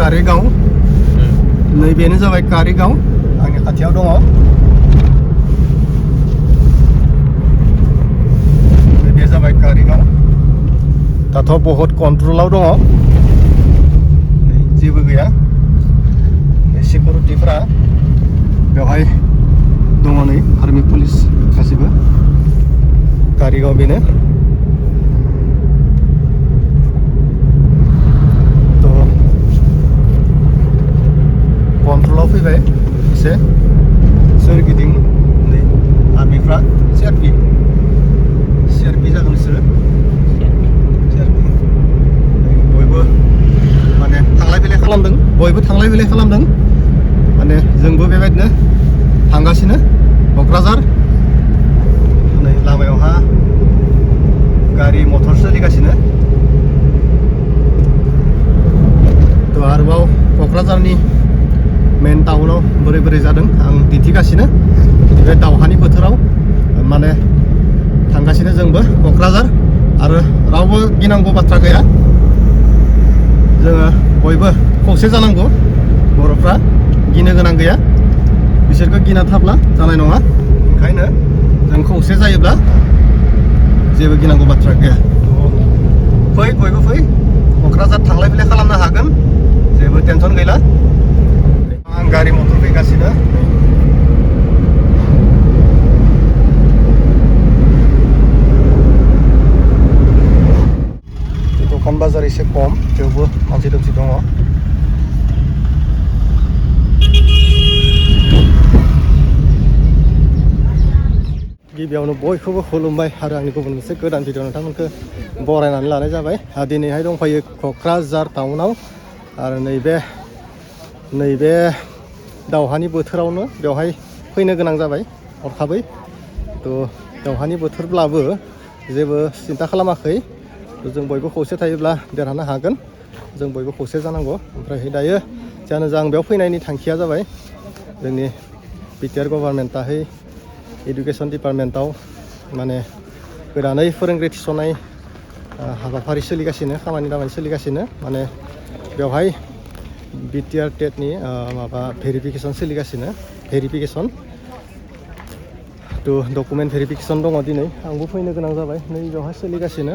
कारिगाव नैबेनो जाबाय कारिगाव आंनि खाथियाव दङ नैबे जाबाय कारिगाव दाथ' बहुत कन्ट्रलाव दङ जेबो गैया सिकिउरिटिफोरा बेवहाय दङ नै आर्मी पुलिस गासिबो कारिगाव बेनो कन्ट्रलाव फैबाय एसे सोरगिदिं नै आर्मिफ्रा सिआरपि जागोन बिसोरो सिआरपि बयबो माने थांलाय फैलाय खालामदों बयबो थांलाय फैलाय खालामदों माने जोंबो बेबायदिनो थांगासिनो क'क्राझार नै लामायावहा गारि मटर सोलिगासिनो थ' आरोबाव क'क्राझारनि मेन टाउनाव बोरै बोरै जादों आं दिन्थिगासिनो बे दावहानि बोथोराव माने थांगासिनो जोंबो क'क्राझार आरो रावबो गिनांगौ बाथ्रा गैया जोङो बयबो खौसे जानांगौ बर'फ्रा गिनो गोनां गैया बिसोरखौ गिना थाब्ला जानाय नङा ओंखायनो जों खौसे जायोब्ला जेबो गिनांगौ बाथ्रा गैया फै बयबो फै क'क्राझार थांलाय फैलाय खालामनो हागोन जेबो टेनसन गैला आं गारि मटर फैगासिनो दखान बाजार एसे खम थेवबो मानसि दुमसि दङ गिबियावनो बयखौबो खुलुमबाय आरो आंनि गुबुन मोनसे गोदान भिडिअ नोंथांमोनखौ बरायनानै लानाय जाबाय दिनैहाय दंफायो क'क्राझार टाउनाव आरो नैबे दावहानि बोथोरावनो बेवहाय फैनो गोनां जाबाय हरखाबै थ' दावहानि बोथोरब्लाबो जेबो सिन्था खालामाखै जों बयबो खौसे थायोब्ला देरहानो हागोन जों बयबो खौसे जानांगौ ओमफ्राय दायो जियानो जा आं बेयाव फैनायनि थांखिया जाबाय जोंनि बिटिआर गभार्नमेन्टआहाय इडुकेसन डिपार्टमेन्टआव माने गोदानै फोरोंगिरि थिसननाय हाबाफारि सोलिगासिनो खामानि दामानि सोलिगासिनो माने बेवहाय बिटिआर टेटनि माबा भेरिफिकेसन सोलिगासिनो भेरिफिकेसन थ' डकुमेन्ट भेरिफिकेसन दङ दिनै आंबो फैनो गोनां जाबाय नै बेवहाय सोलिगासिनो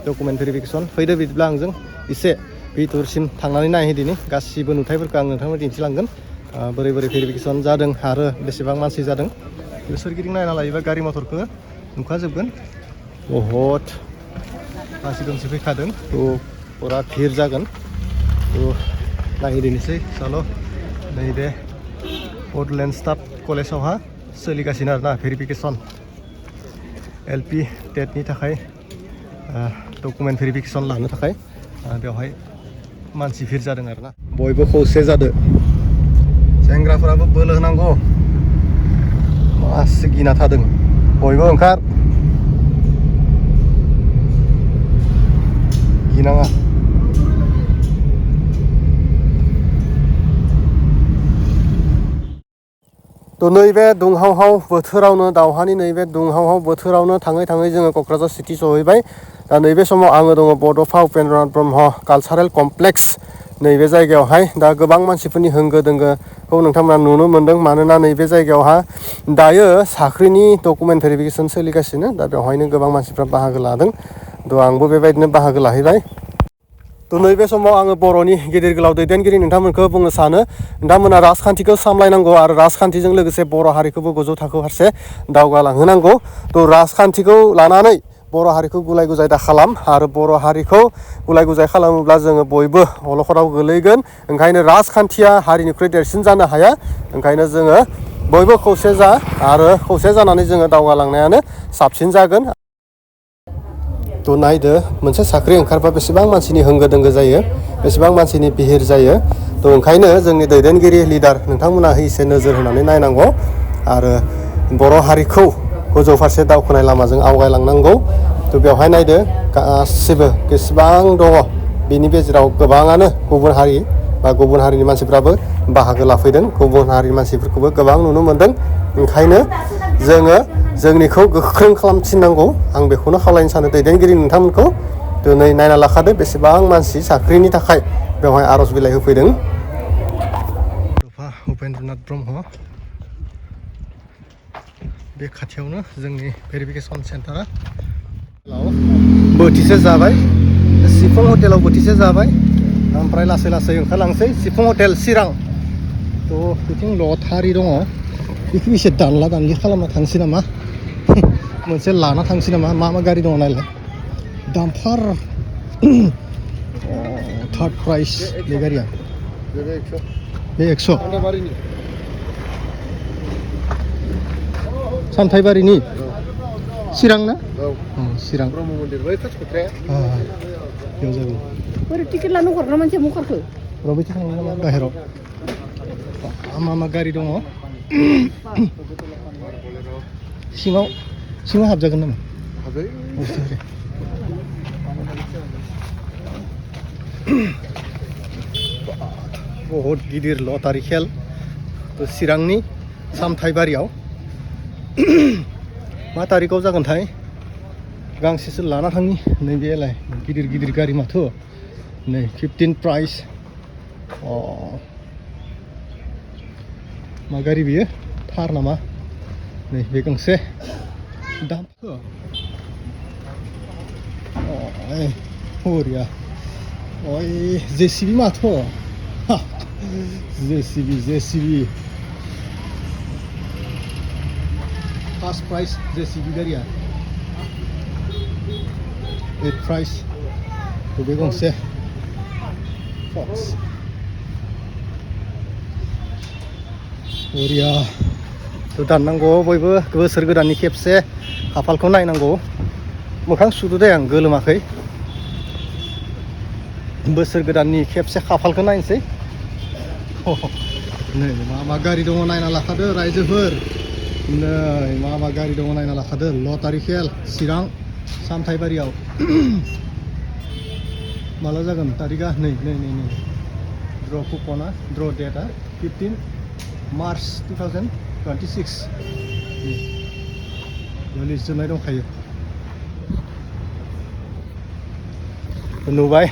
डकुमेन्ट भेरिफिकेसन फैदो बिदिब्ला आंजों एसे भितरसिम थांनानै नायहैदिनि गासिबो नुथायफोरखौ आं नोंथांमोन दिन्थिलांगोन बोरै बोरै भेरिफिकेसन जादों आरो बेसेबां मानसि जादों सोरगिदिं नायना लायोबा गारि मटरखौ नुखाजोबगोन बहुद मानसि दुमसि फैखादों थ' फुरा भिर जागोन थ' नायहैदिनोसै चल' नैबे बड'लेण्ड स्टाफ कलेजावहा सोलिगासिनो आरोना भेरिफिकेसन एलपि टेटनि थाखाय डकुमेन्ट भेरिफिकेसन लानो थाखाय बेवहाय मानसि भिर जादों आरोना बयबो खौसे जादों सेंग्राफोराबो बोलो होनांगौ मासे गिना थादों बयबो ओंखार गिनाङा थ' नैबे दुंहावहाव बोथोरावनो दावहानि नैबे दुंहावहाव बोथोरावनो थाङै थाङै जोङो क'क्राझार सिटि सहैबाय दा नैबे समाव आङो दङ बड'फा उपेन्द्रनाथ ब्रह्म कालचारेल कमप्लेक्स नैबे जायगायावहाय दा गोबां मानसिफोरनि होंगो दोंगोखौ नोंथांमोना नुनो मोन्दों मानोना नैबे जायगायावहा दायो साख्रिनि डकुमेन्ट भेरिफिकेसन सोलिगासिनो दा बेवहायनो गोबां मानसिफ्रा बाहागो लादों थ' आंबो बेबायदिनो बाहागो लाहैबाय थ' नैबे समाव आङो बर'नि गिदिर गोलाव दैदेनगिरि नोंथांमोनखौ बुंनो सानो नोंथांमोना राजखान्थिखौ सामलायनांगौ आरो राजखान्थिजों लोगोसे बर' हारिखौबो गोजौ थाखो फारसे दावगालांहोनांगौ थ' राजखान्थिखौ लानानै बर' हारिखौ गुलाय गुजाय दा खालाम आरो बर' हारिखौ गुलाय गुजाय खालामोब्ला जोङो बयबो अलखदाव गोलैगोन ओंखायनो राजखान्थिया हारिनिख्रुइ देरसिन जानो हाया ओंखायनो जोङो बयबो खौसे जा आरो खौसे जानानै जोङो दावगालांनायानो साबसिन जागोन थ' नायदो मोनसे साख्रि ओंखारबा बेसेबां मानसिनि होंगो दोंगो जायो बेसेबां मानसिनि बिहिर जायो थ' ओंखायनो जोंनि दैदेनगिरि लिडार नोंथांमोना एसे नोजोर होनानै नायनांगौ आरो बर' हारिखौ गोजौ फारसे दावखोनाय लामाजों आवगायलांनांगौ थ' बेवहाय नायदो गासिबो बेसेबां दङ बेनि गेजेराव गोबाङानो गुबुन हारि बा गुबुन हारिनि मानसिफ्राबो बाहागो लाफैदों गुबुन हारिनि मानसिफोरखौबो गोबां नुनो मोन्दों ओंखायनो जोङो जोंनिखौ गोख्रों खालामफिननांगौ आं बेखौनो खावलायनो सानो दैदेनगिरि नोंथांमोनखौ दिनै नायना लाखादो बेसेबां मानसि साख्रिनि थाखाय बेवहाय आर'ज बिलाइ होफैदों उपेन्द्रनाथ ब्रह्म बे खाथियावनो जोंनि भेरिफिकेसन सेन्टारा बोथिसे जाबाय सिफुं हटेलाव बोथिसे जाबाय ओमफ्राय लासै लासै ओंखारलांसै सिफुं हटेल चिरां थ' बिथिं लथारि दङ बेखौ एसे दानला दानलि खालामना थांसै नामा मोनसे लाना थांसै नामा मा मा गारि दङ नायलाय दामफार थार्ड प्राइस बे गारिया बे 100 सामथाइबारिनि चिरां ना चिरां ब्रह्म मन्दिर बै खाथियाव बेयाव जागोन बोरै टिकेट लानो हरग्रा मानसिया मखारखो रबिथि थांनो नामा बाहेराव मा मा गारि दङ सिङाव हाबजागोन नामा बहुत गिदिर लटारि खेल चिरांनि सामथाइबारियाव मा तारिखआव जागोनथाय गांसेसो लाना थांनि नैबेलाय गिदिर गिदिर गारि माथो नै 15 प्राइस मा गारि बियो थार नामा नै बे गंसे दाम बरिया ओइ जेसिबि माथो जेसिबि फार्स्ट प्राइस जेसिबि गारिया 8 प्राइस बे गंसे फक्स बरिया दाननांगौ बयबो बोसोर गोदाननि खेबसे खाफालखौ नायनांगौ मोखां सुदो आं गोलोमाखै बोसोर गोदाननि खेबसे खाफालखौ नायनोसै नै मा गारि दङ नायना लाखादो रायजोफोर नै मा गारि दङ नायना लाखादो लटारि खेल चिरां सामथाइबारियाव माला जागोन तारिखआ नै ड्र कुपना ड्र डेटआ 15 मार्च 2026 लिस्ट जोबनाय दंखायो नुबाय